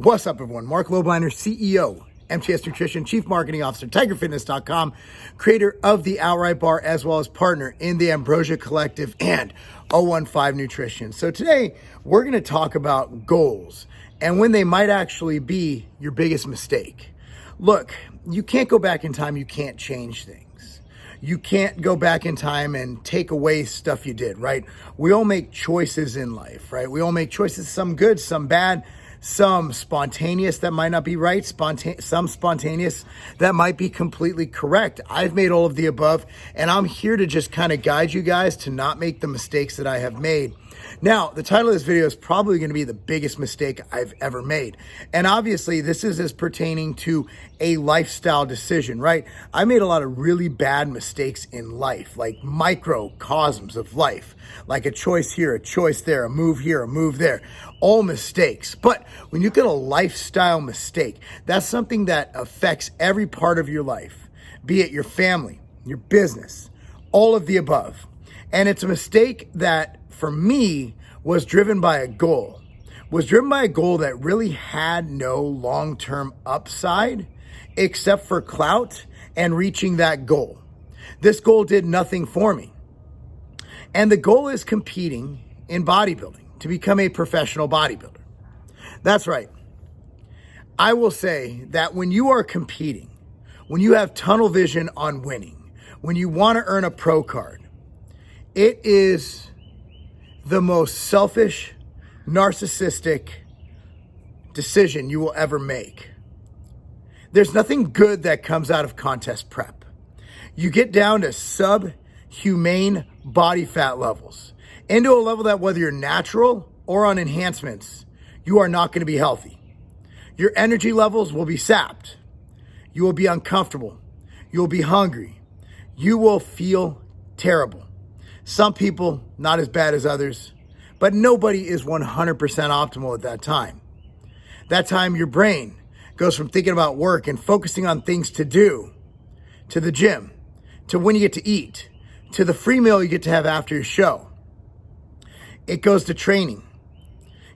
What's up, everyone? Marc Lobliner, CEO, MTS Nutrition, Chief Marketing Officer, TigerFitness.com, creator of the Outright Bar, as well as partner in the Ambrosia Collective and 015 Nutrition. So today, we're going to talk about goals and when they might actually be your biggest mistake. Look, you can't go back in time. You can't change things. You can't go back in time and take away stuff you did, right? We all make choices in life, right? We all make choices, some good, some bad, some spontaneous that might not be right, some spontaneous that might be completely correct. I've made all of the above, and I'm here to just kind of guide you guys to not make the mistakes that I have made. Now, the title of this video is probably going to be the biggest mistake I've ever made. And obviously, this is as pertaining to a lifestyle decision, right? I made a lot of really bad mistakes in life, like microcosms of life, like a choice here, a choice there, a move here, a move there, all mistakes. But when you get a lifestyle mistake, that's something that affects every part of your life, be it your family, your business, all of the above. And it's a mistake that, for me, was driven by a goal, that really had no long-term upside except for clout and reaching that goal. This goal did nothing for me. And the goal is competing in bodybuilding, to become a professional bodybuilder. That's right. I will say that when you are competing, when you have tunnel vision on winning, when you want to earn a pro card, it is the most selfish, narcissistic decision you will ever make. There's nothing good that comes out of contest prep. You get down to subhumane body fat levels, into a level that whether you're natural or on enhancements, you are not going to be healthy. Your energy levels will be sapped. You will be uncomfortable. You will be hungry. You will feel terrible. Some people, not as bad as others, but nobody is 100% optimal at that time. That time, your brain goes from thinking about work and focusing on things to do, to the gym, to when you get to eat, to the free meal you get to have after your show. It goes to training.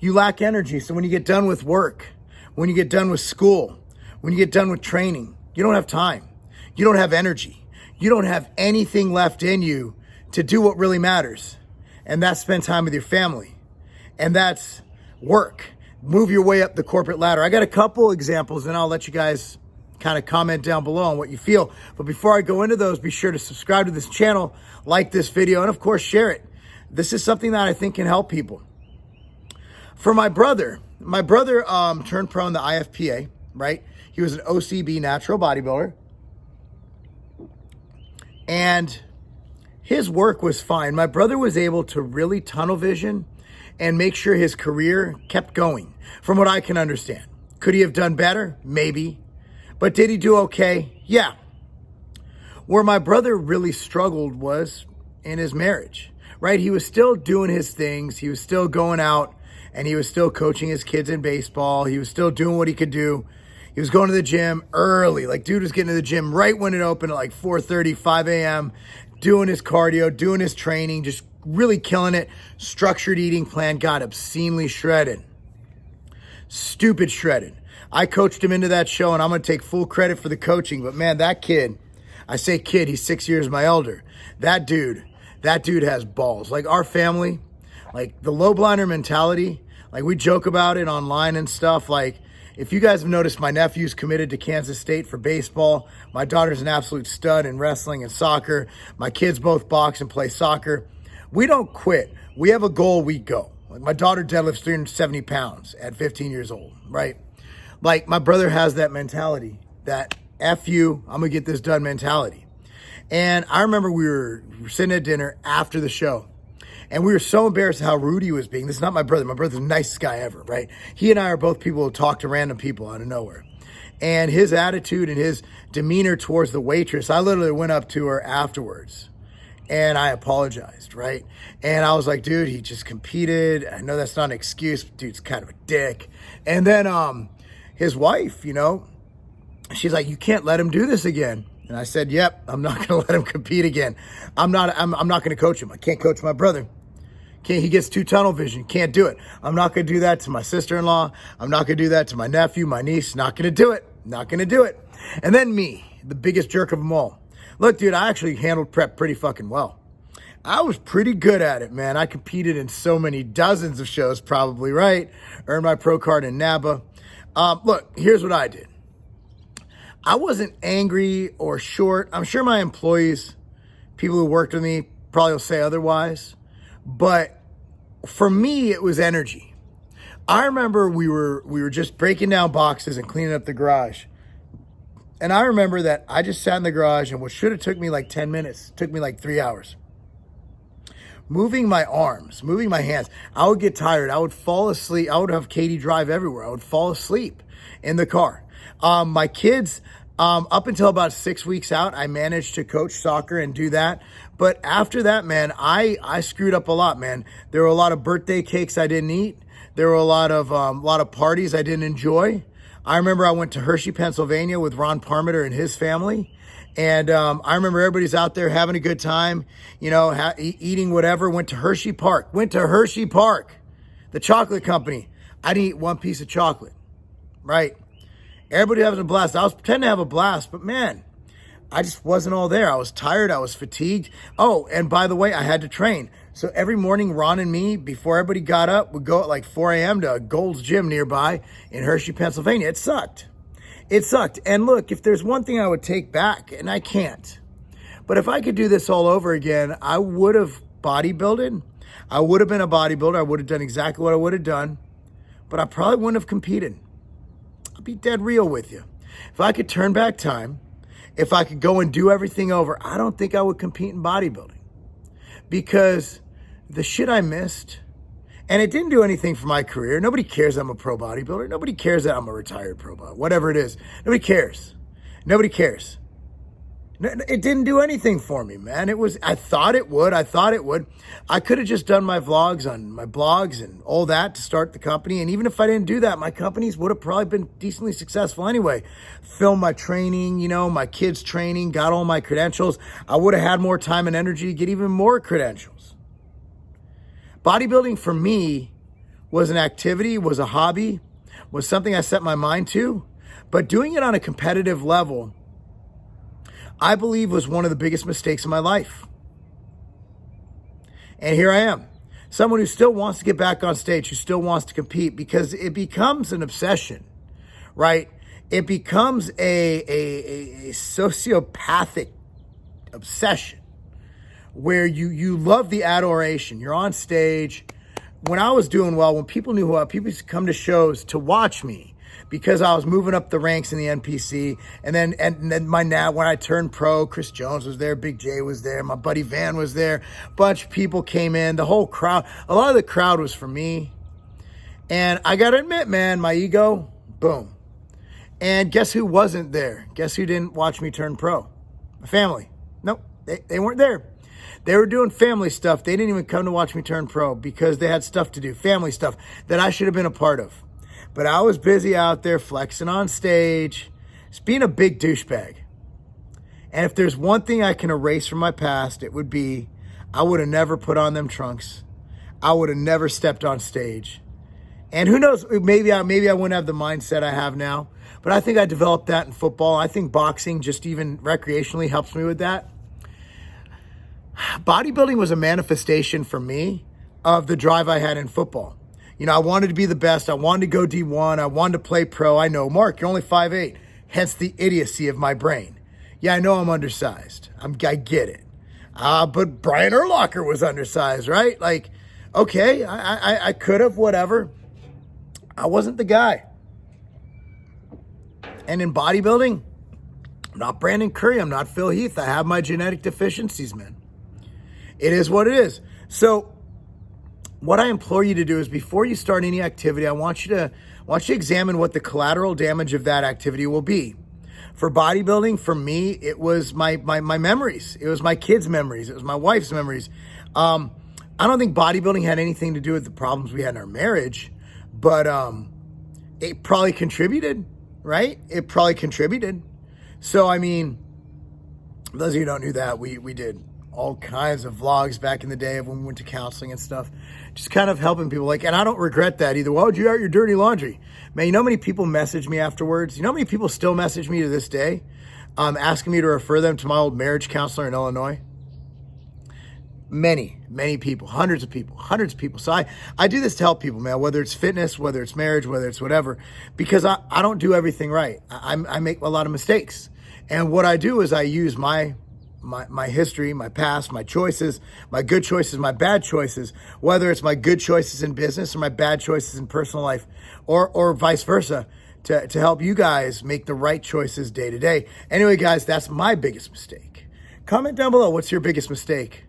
You lack energy, so when you get done with work, when you get done with school, when you get done with training, you don't have time. You don't have energy. You don't have anything left in you to do what really matters. And that's spend time with your family. And that's work. Move your way up the corporate ladder. I got a couple examples and I'll let you guys kind of comment down below on what you feel. But before I go into those, be sure to subscribe to this channel, like this video, and of course, share it. This is something that I think can help people. For my brother turned pro in the IFPA, right? He was an OCB natural bodybuilder. And his work was fine. My brother was able to really tunnel vision and make sure his career kept going, from what I can understand. Could he have done better? Maybe. But did he do okay? Yeah. Where my brother really struggled was in his marriage, right? He was still doing his things. He was still going out and he was still coaching his kids in baseball. He was still doing what he could do. He was going to the gym early. Like, dude was getting to the gym right when it opened at like 4:30, 5 a.m., doing his cardio, doing his training, just really killing it. Structured eating plan, got obscenely shredded. Stupid shredded. I coached him into that show, and I'm going to take full credit for the coaching. But man, that kid, I say kid, he's 6 years my elder. That dude has balls. Like, our family, like the Lobliner mentality, like we joke about it online and stuff. Like, if you guys have noticed, my nephew's committed to Kansas State for baseball. My daughter's an absolute stud in wrestling and soccer. My kids both box and play soccer. We don't quit. We have a goal, we go. Like, my daughter deadlifts 370 pounds at 15 years old, right? Like, my brother has that mentality, that F you, I'm going to get this done mentality. And I remember we were sitting at dinner after the show, and we were so embarrassed how rude he was being. This is not my brother. My brother's the nicest guy ever, right? He and I are both people who talk to random people out of nowhere. And his attitude and his demeanor towards the waitress, I literally went up to her afterwards and I apologized, right? And I was like, dude, he just competed. I know that's not an excuse, but dude's kind of a dick. And then his wife, she's like, you can't let him do this again. And I said, yep, I'm not going to let him compete again. I'm not going to coach him. I can't coach my brother. He gets too tunnel vision. Can't do it. I'm not going to do that to my sister-in-law. I'm not going to do that to my nephew, my niece. Not going to do it. Not going to do it. And then me, the biggest jerk of them all. Look, dude, I actually handled prep pretty fucking well. I was pretty good at it, man. I competed in so many dozens of shows, probably, right? Earned my pro card in NABA. Look, here's what I did. I wasn't angry or short. I'm sure my employees, people who worked with me, probably will say otherwise. But for me, it was energy. I remember we were just breaking down boxes and cleaning up the garage. And I remember that I just sat in the garage, and what should have took me like 10 minutes took me like 3 hours. Moving my arms, moving my hands. I would get tired. I would fall asleep. I would have Katie drive everywhere. I would fall asleep in the car. My kids, up until about 6 weeks out, I managed to coach soccer and do that. But after that, man, I screwed up a lot, man. There were a lot of birthday cakes I didn't eat. There were a lot of parties I didn't enjoy. I remember I went to Hershey, Pennsylvania with Ron Parmeter and his family. And I remember everybody's out there having a good time, you know, eating whatever. Went to Hershey Park, the chocolate company. I didn't eat one piece of chocolate, right? Everybody having a blast. I was pretending to have a blast, but man, I just wasn't all there. I was tired. I was fatigued. Oh, and by the way, I had to train. So every morning, Ron and me, before everybody got up, would go at like 4 a.m. to Gold's Gym nearby in Hershey, Pennsylvania. It sucked. It sucked. And look, if there's one thing I would take back, and I can't, but if I could do this all over again, I would have bodybuilded. I would have been a bodybuilder. I would have done exactly what I would have done, but I probably wouldn't have competed. I'll be dead real with you. If I could turn back time, if I could go and do everything over, I don't think I would compete in bodybuilding, because the shit I missed, and it didn't do anything for my career. Nobody cares I'm a pro bodybuilder. Nobody cares that I'm a retired pro bodybuilder. Whatever it is. Nobody cares. Nobody cares. It didn't do anything for me, man. I thought it would. I could have just done my vlogs on my blogs and all that to start the company. And even if I didn't do that, my companies would have probably been decently successful anyway. Filmed my training, you know, my kids' training, got all my credentials. I would have had more time and energy to get even more credentials. Bodybuilding for me was an activity, was a hobby, was something I set my mind to, but doing it on a competitive level, I believe, was one of the biggest mistakes of my life. And here I am, someone who still wants to get back on stage, who still wants to compete, because it becomes an obsession, right? It becomes a sociopathic obsession, where you love the adoration. You're on stage. When I was doing well, when people knew who I was, people used to come to shows to watch me because I was moving up the ranks in the NPC. And then when I turned pro, Chris Jones was there, Big J was there, my buddy Van was there. A bunch of people came in, the whole crowd. A lot of the crowd was for me. And I got to admit, man, my ego, boom. And guess who wasn't there? Guess who didn't watch me turn pro? My family. Nope, they weren't there. They were doing family stuff. They didn't even come to watch me turn pro because they had stuff to do, family stuff that I should have been a part of. But I was busy out there flexing on stage, just being a big douchebag. And if there's one thing I can erase from my past, it would be I would have never put on them trunks. I would have never stepped on stage. And who knows, maybe I wouldn't have the mindset I have now. But I think I developed that in football. I think boxing, just even recreationally, helps me with that. Bodybuilding was a manifestation for me of the drive I had in football. You know, I wanted to be the best. I wanted to go D1. I wanted to play pro. I know, Mark, you're only 5'8", hence the idiocy of my brain. Yeah, I know I'm undersized. I get it. But Brian Urlacher was undersized, right? Like, okay, I could have, whatever. I wasn't the guy. And in bodybuilding, I'm not Brandon Curry. I'm not Phil Heath. I have my genetic deficiencies, man. It is what it is. So what I implore you to do is before you start any activity, I want you to examine what the collateral damage of that activity will be. For bodybuilding, for me, it was my memories. It was my kids' memories. It was my wife's memories. I don't think bodybuilding had anything to do with the problems we had in our marriage, but it probably contributed, right? It probably contributed. So, I mean, those of you who don't know that, we did all kinds of vlogs back in the day of when we went to counseling and stuff, just kind of helping people. Like, and I don't regret that either. Why would you air your dirty laundry? Man, you know how many people message me afterwards? You know how many people still message me to this day, asking me to refer them to my old marriage counselor in Illinois? Many people, hundreds of people. So I do this to help people, man, whether it's fitness, whether it's marriage, whether it's whatever, because I don't do everything right. I make a lot of mistakes. And what I do is I use my history, my past, my choices, my good choices, my bad choices, whether it's my good choices in business or my bad choices in personal life, or vice versa, to help you guys make the right choices day to day. Anyway, guys, that's my biggest mistake. Comment down below, what's your biggest mistake?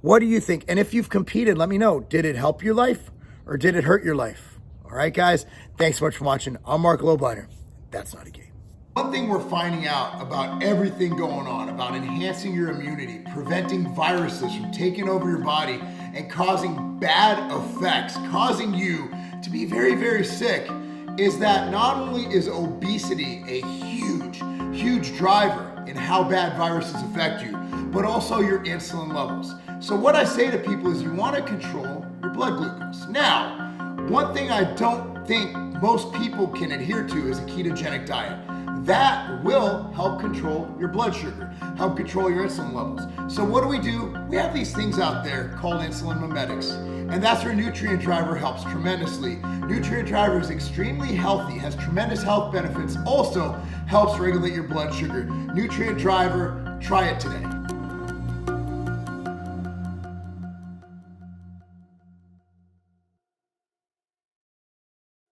What do you think? And if you've competed, let me know. Did it help your life or did it hurt your life? All right, guys. Thanks so much for watching. I'm Marc Lobliner. That's not a game. One thing we're finding out about everything going on, about enhancing your immunity, preventing viruses from taking over your body and causing bad effects, causing you to be very, very sick, is that not only is obesity a huge driver in how bad viruses affect you, but also your insulin levels. So what I say to people is you want to control your blood glucose. Now, one thing I don't think most people can adhere to is a ketogenic diet. That will help control your blood sugar, help control your insulin levels. So what do? We have these things out there called insulin mimetics, and that's where Nutrient Driver helps tremendously. Nutrient Driver is extremely healthy, has tremendous health benefits, also helps regulate your blood sugar. Nutrient Driver, try it today.